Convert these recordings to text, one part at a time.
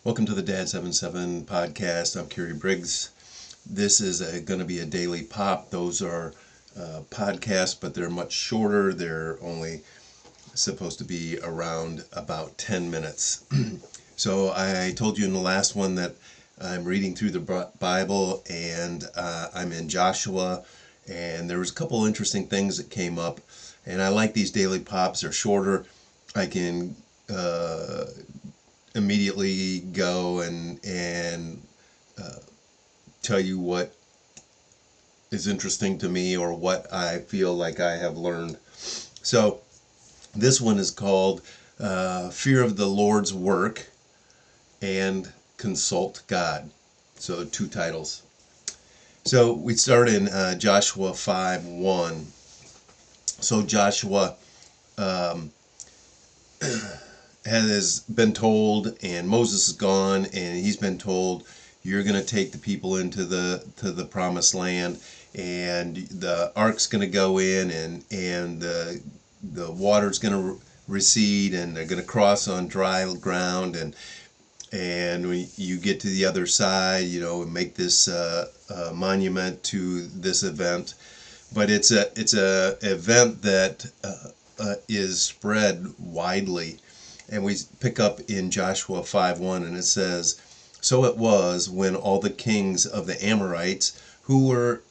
Welcome to the Dad77 podcast. I'm Kerry Briggs. This is going to be a daily pop. Those are podcasts, but they're much shorter. They're only supposed to be around about 10 minutes. So I told you in the last one that I'm reading through the Bible, and I'm in Joshua, and there was a couple interesting things that came up. And I like these daily pops. They're shorter. I can immediately go and tell you what is interesting to me or what I feel like I have learned. So this one is called Fear of the Lord's Work and Consult God. So two titles. So we start in Joshua 5:1. So Joshua has been told, and Moses is gone, and he's been told, you're going to take the people into the promised land, and the ark's going to go in, and the water's going to recede, and they're going to cross on dry ground, and when you get to the other side, and make this monument to this event. But it's a event that is spread widely. And we pick up in Joshua 5:1, and it says, "So it was when all the kings of the Amorites who were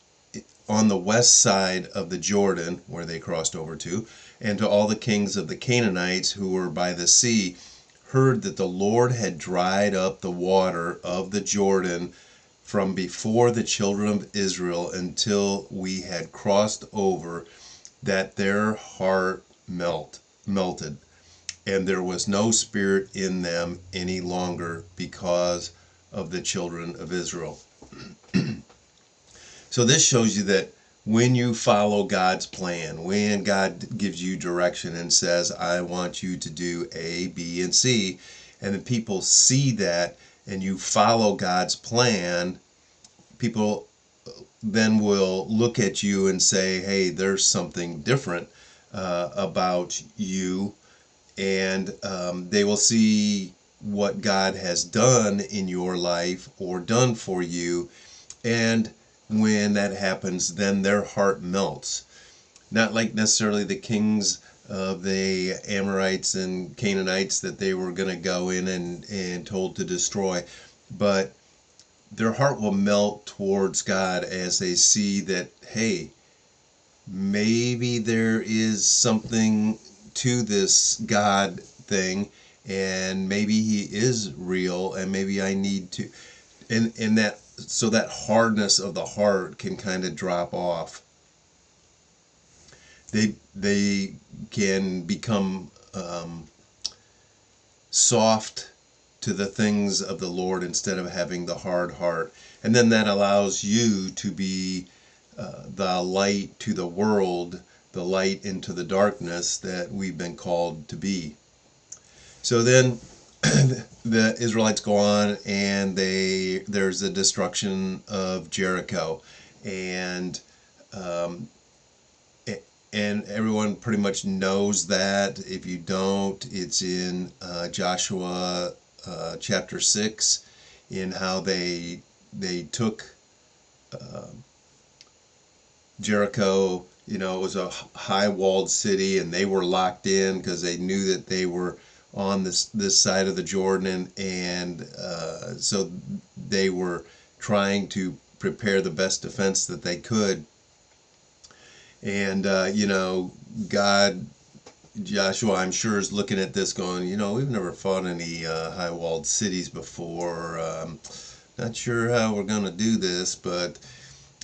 on the west side of the Jordan, where they crossed over to, and to all the kings of the Canaanites who were by the sea, heard that the Lord had dried up the water of the Jordan from before the children of Israel until we had crossed over, that their heart melted, and there was no spirit in them any longer because of the children of Israel." So this shows you that when you follow God's plan, when God gives you direction and says, I want you to do A, B, and C, and the people see that and you follow God's plan, people then will look at you and say, hey, there's something different about you, and they will see what God has done in your life or done for you, and when that happens, then their heart melts. Not like necessarily the kings of the Amorites and Canaanites that they were going to go in and told to destroy, but their heart will melt towards God as they see that, hey, maybe there is something to this God thing, and maybe he is real, and maybe I need to, and that, so that hardness of the heart can kind of drop off. They can become soft to the things of the Lord instead of having the hard heart, and then that allows you to be the light to the world, the light into the darkness that we've been called to be. So then the Israelites go on, and there's the destruction of Jericho, and um, and everyone pretty much knows that. If you don't, it's in Joshua chapter 6, in how they took Jericho. It was a high walled city, and they were locked in because they knew that they were on this side of the Jordan, and so they were trying to prepare the best defense that they could. And God, Joshua, I'm sure, is looking at this going, we've never fought any high walled cities before. Not sure how we're going to do this, but.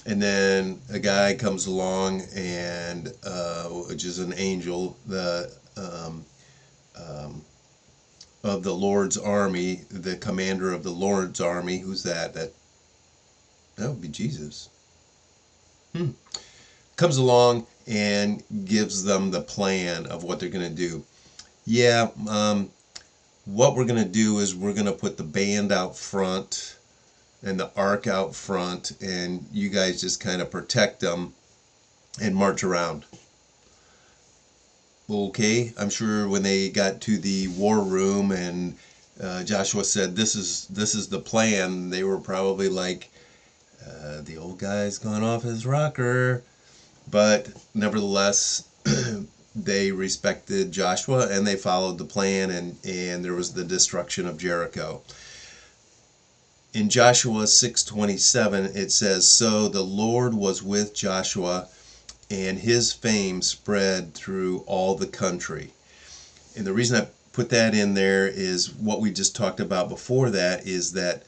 And then a guy comes along, and which is an angel, of the Lord's army, the commander of the Lord's army. Who's that? That would be Jesus. Comes along and gives them the plan of what they're going to do. Yeah, what we're going to do is we're going to put the band out front and the ark out front, and you guys just kind of protect them and march around. Okay, I'm sure when they got to the war room and Joshua said, "This is the plan." They were probably like, "The old guy's gone off his rocker," but nevertheless, they respected Joshua and they followed the plan, and there was the destruction of Jericho. In Joshua 6:27, it says, "So the Lord was with Joshua, and his fame spread through all the country." And the reason I put that in there is what we just talked about before that, is that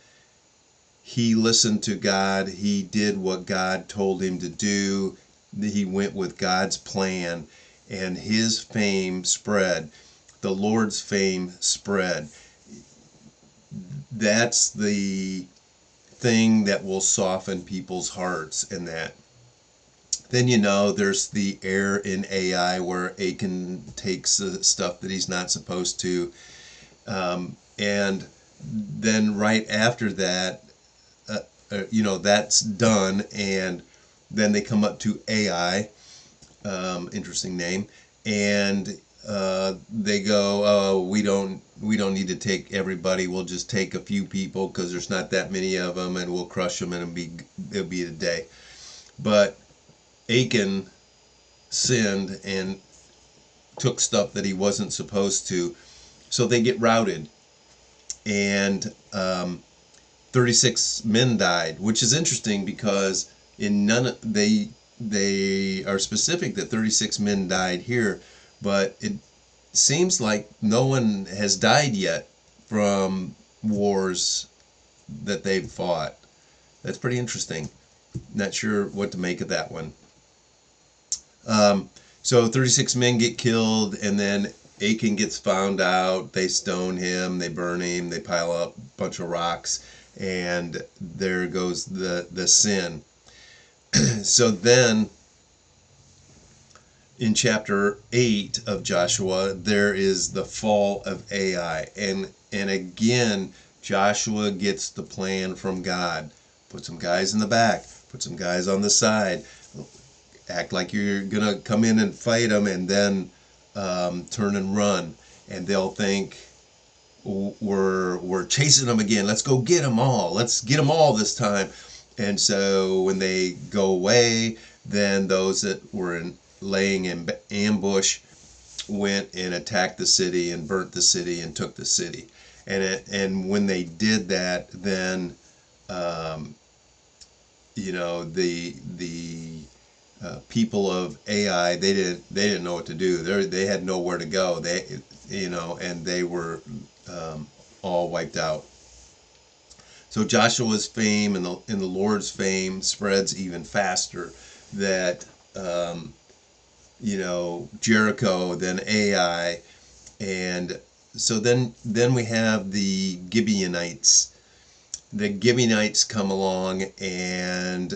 he listened to God, he did what God told him to do, he went with God's plan, and his fame spread. The Lord's fame spread. That's the thing that will soften people's hearts. And that then, there's the error in AI where Achan takes stuff that he's not supposed to, and then right after that, that's done, and then they come up to AI, interesting name, and they go, "Oh, we don't need to take everybody. We'll just take a few people because there's not that many of them, and we'll crush them, and it'll be a day." But Achan sinned and took stuff that he wasn't supposed to, so they get routed, and 36 men died, which is interesting because in none they are specific that 36 men died here, but it seems like no one has died yet from wars that they've fought. That's pretty interesting. Not sure what to make of that one. So 36 men get killed, and then Achan gets found out. They stone him, they burn him, they pile up a bunch of rocks, and there goes the sin. So then in chapter 8 of Joshua, there is the fall of Ai. And again, Joshua gets the plan from God. Put some guys in the back, put some guys on the side, act like you're gonna come in and fight them, and then turn and run, and they'll think we're chasing them again. Let's go get them all. Let's get them all this time. And so when they go away, then those that were laying in ambush went and attacked the city and burnt the city and took the city. And when they did that, then the people of Ai, they didn't know what to do. They had nowhere to go. And they were all wiped out. So Joshua's fame and the Lord's fame spreads even faster. That Jericho, then Ai, and so then we have the Gibeonites. The Gibeonites come along, and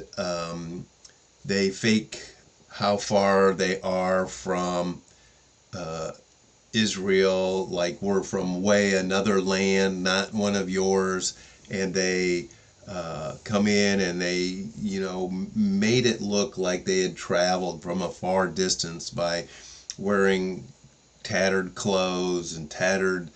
they fake how far they are from Israel, like we're from way another land, not one of yours, and they come in and they, made it look like they had traveled from a far distance by wearing tattered clothes and tattered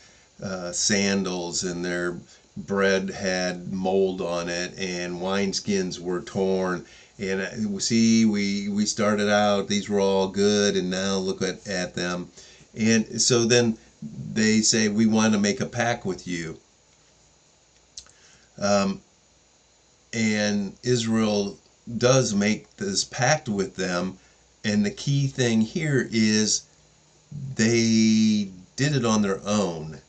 sandals, and their bread had mold on it, and wineskins were torn. And we started out, these were all good, and now look at them. And so then they say, we want to make a pact with you. And Israel does make this pact with them. And the key thing here is they did it on their own.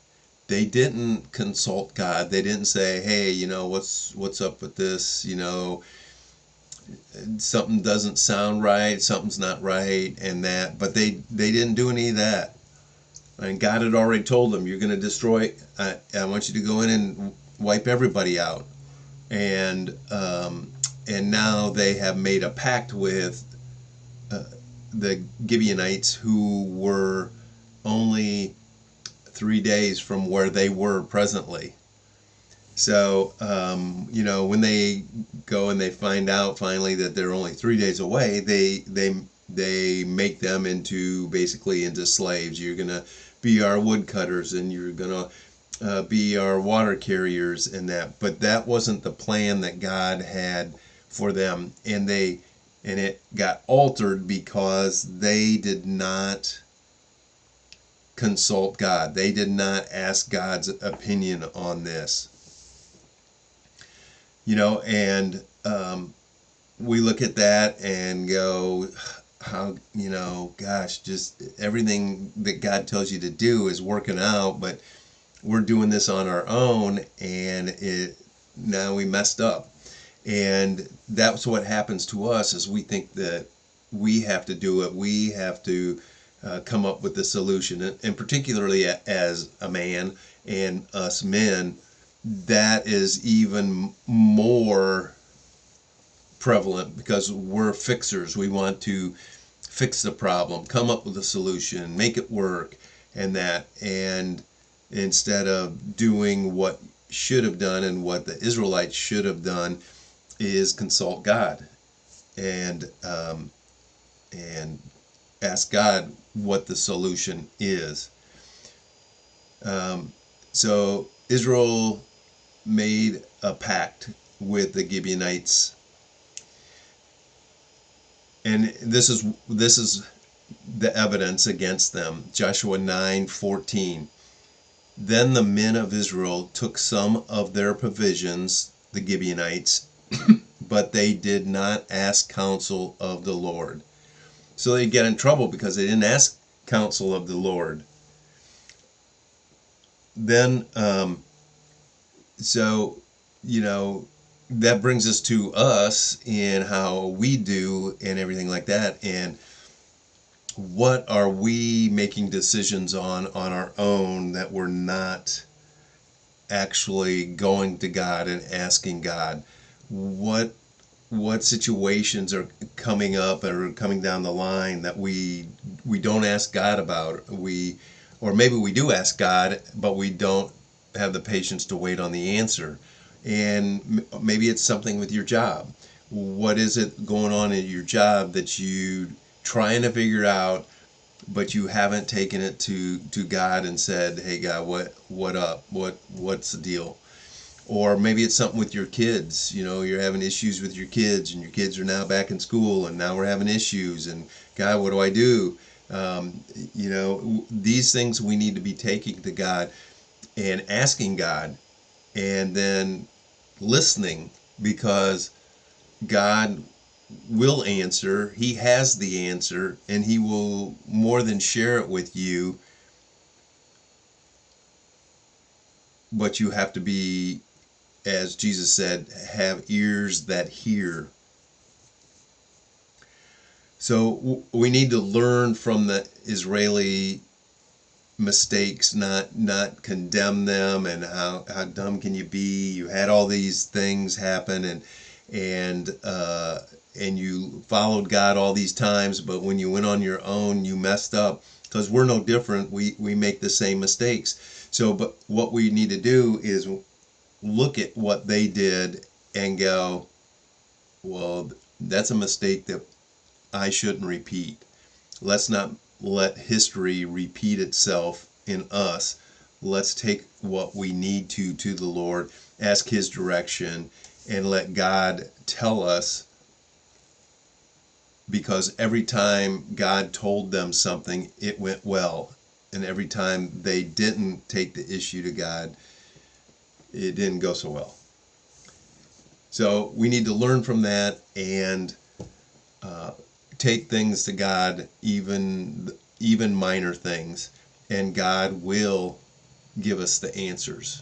They didn't consult God. They didn't say, hey, what's up with this? Something doesn't sound right, something's not right, and that. But they didn't do any of that. And God had already told them, you're going to destroy, I want you to go in and wipe everybody out. And now they have made a pact with the Gibeonites, who were only 3 days from where they were presently. So, when they go and they find out finally that they're only 3 days away, they make them into slaves. You're gonna be our woodcutters, and you're gonna be our water carriers in that. But that wasn't the plan that God had for them, and it got altered because they did not consult God. They did not ask God's opinion on this. And we look at that and go, how, gosh, just everything that God tells you to do is working out, but we're doing this on our own, and now we messed up. And that's what happens to us, is we think that we have to do it. We have to come up with the solution. And particularly as a man and us men, that is even more prevalent because we're fixers. We want to fix the problem, come up with a solution, make it work, and that. And instead of doing what should have done, and what the Israelites should have done, is consult God and ask God what the solution is. So Israel made a pact with the Gibeonites, and this is the evidence against them. Joshua 9:14. Then the men of Israel took some of their provisions, the Gibeonites, but they did not ask counsel of the Lord. So they get in trouble because they didn't ask counsel of the Lord. Then, so, that brings us to us and how we do and everything like that. And what are we making decisions on our own that we're not actually going to God and asking God? What situations are coming up or coming down the line that we don't ask God about? Or maybe we do ask God, but we don't have the patience to wait on the answer. And maybe it's something with your job. What is it going on in your job that you trying to figure out, but you haven't taken it to God and said, "Hey God, what up? What's the deal?" Or maybe it's something with your kids. You're having issues with your kids, and your kids are now back in school, and now we're having issues. And God, what do I do? These things we need to be taking to God and asking God, and then listening, because God will answer. He has the answer, and He will more than share it with you. But you have to be, as Jesus said, have ears that hear. So we need to learn from the Israeli mistakes, not condemn them, and how dumb can you be? You had all these things happen, and you followed God all these times, but when you went on your own, you messed up. Because we're no different. We make the same mistakes. So, but what we need to do is look at what they did and go, well, that's a mistake that I shouldn't repeat. Let's not let history repeat itself in us. Let's take what we need to the Lord, ask His direction, and let God tell us. Because every time God told them something, it went well. And every time they didn't take the issue to God, it didn't go so well. So we need to learn from that and take things to God, even minor things, and God will give us the answers.